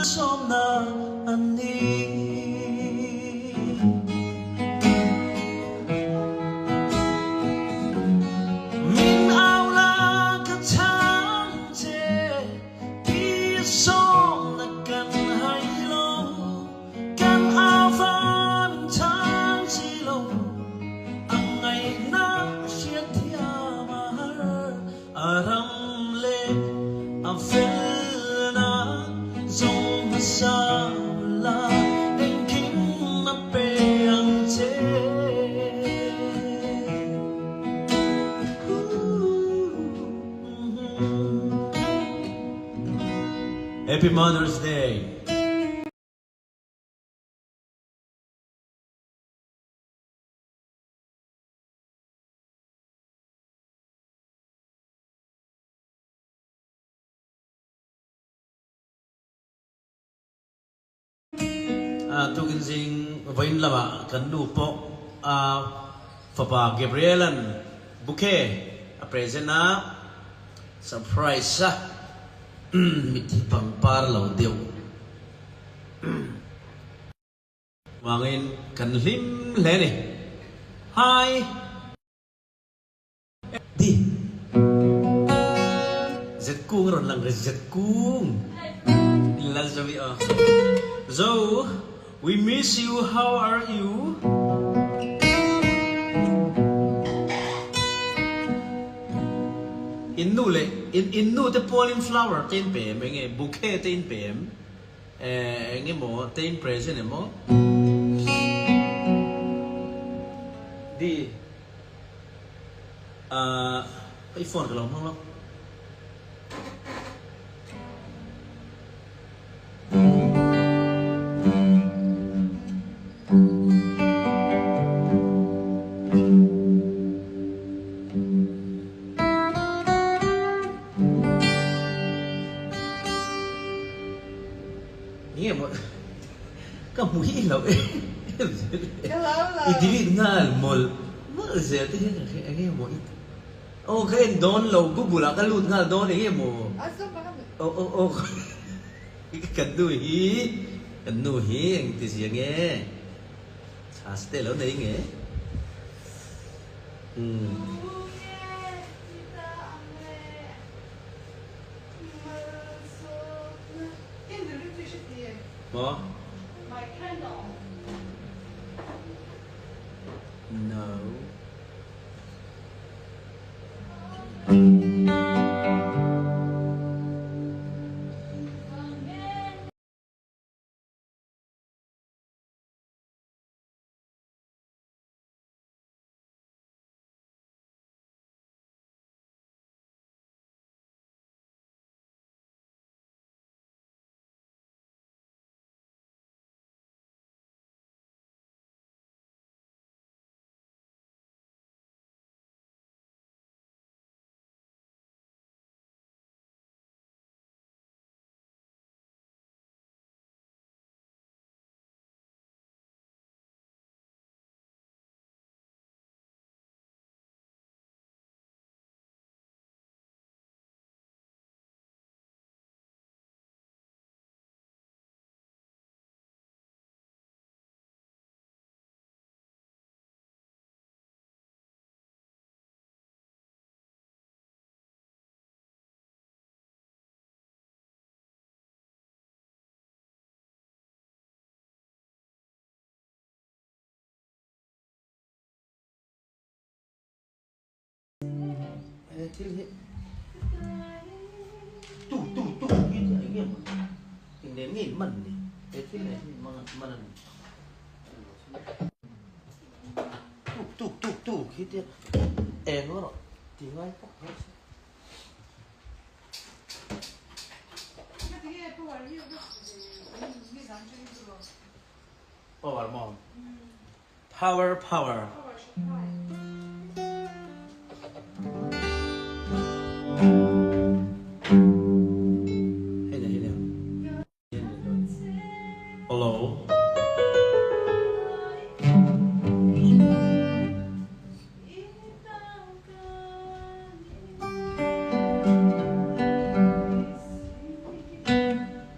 som na ani min ao la ka chang che pi som na kan hai lo kan ao fa min chang chi lo ang ngày na sia thia ma har aram le am fel na zong sa la en king ma pe ang che Happy Mother's Day. Tukin sing vain lama kan du po Papa Gabrielan bouquet a present na surprise sa miti pang par lo deu wangin kan lim le ni hi di zet kung ron lang zet kung lan sabi so we miss you, how are you? Innu le, innu te pollen flower ten pm, nge bouquet ten pm, nge mo ten present mo. Di, cái phone cái lòng không lắm. Nghe một cái mũi lẩu idili ngal mol mo ze te nghe mo okay don lo bubula ka lut ngal don nghe mo o kan du hi ang ti sia nghe saste lo nei nghe What? My candle. No. Til hiện tu cái gì thì đến nghỉ mẩn đi cái thứ này mà tu khi tiết em nó thì ngay power mom power Hello.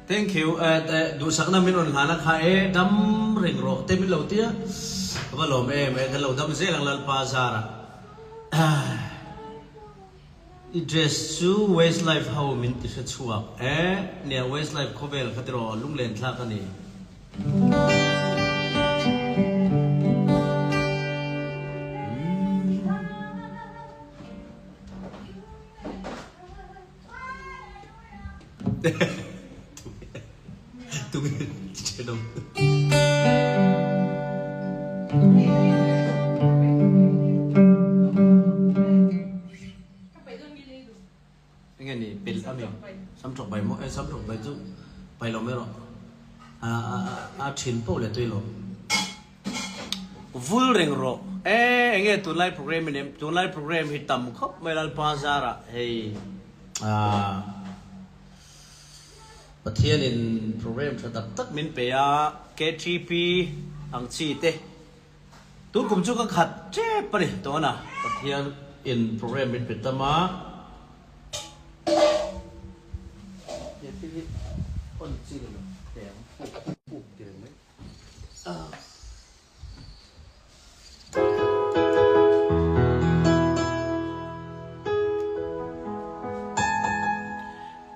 Thank you. đủ sắc năm mình on hana khai đâm ring ro te mình lâu tia và lom em cái lâu đâm dễ lang lal pa zara dress to Westlife how mình ti sẽ chua nè Westlife cover cái đó lung lên thla cái này tụi mình chơi đâu nghe này bền lắm mình sắm trọc bài mỗi sắm trọc bài giúp bài lòng mấy rồi chín bộ là tuy rồi vui rèn rồi nghe tụi live program mình tụi live program thì tầm khóc mấy lần pa ra rồi hey và thiên in program cho tập tất mình về KTP ang chi te tôi cũng chưa có khát chế bari đó na và thiên in program mình về tâm á con chi rồi đẹp phụ tiền mấy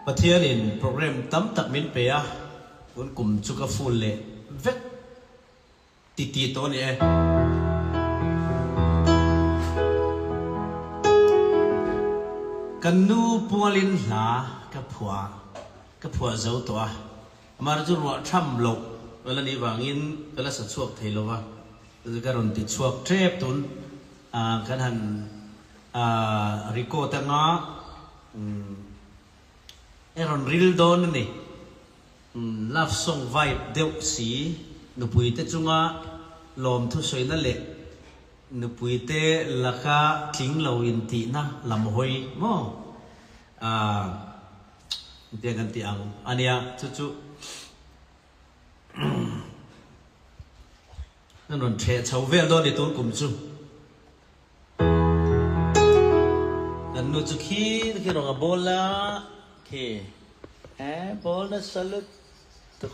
và thiên in program tấm tập mình về con cũng chưa có full lệ vết tít to này kan nu pualin la ka phua zo to mar chu ro tham lo wala ni wangin wala sa chuak theilo wa ka ron ti chuak trep tun kan han riko ta nga eron ril don ni love song vibe deuh si nu puite chunga lom thu soina le nu puite laka thing lo in ti na lam hoi mo tiang kan tiang ania chu non che chau vel do ni ton kum chu kan nu chu khi ronga bola ke bola salut tu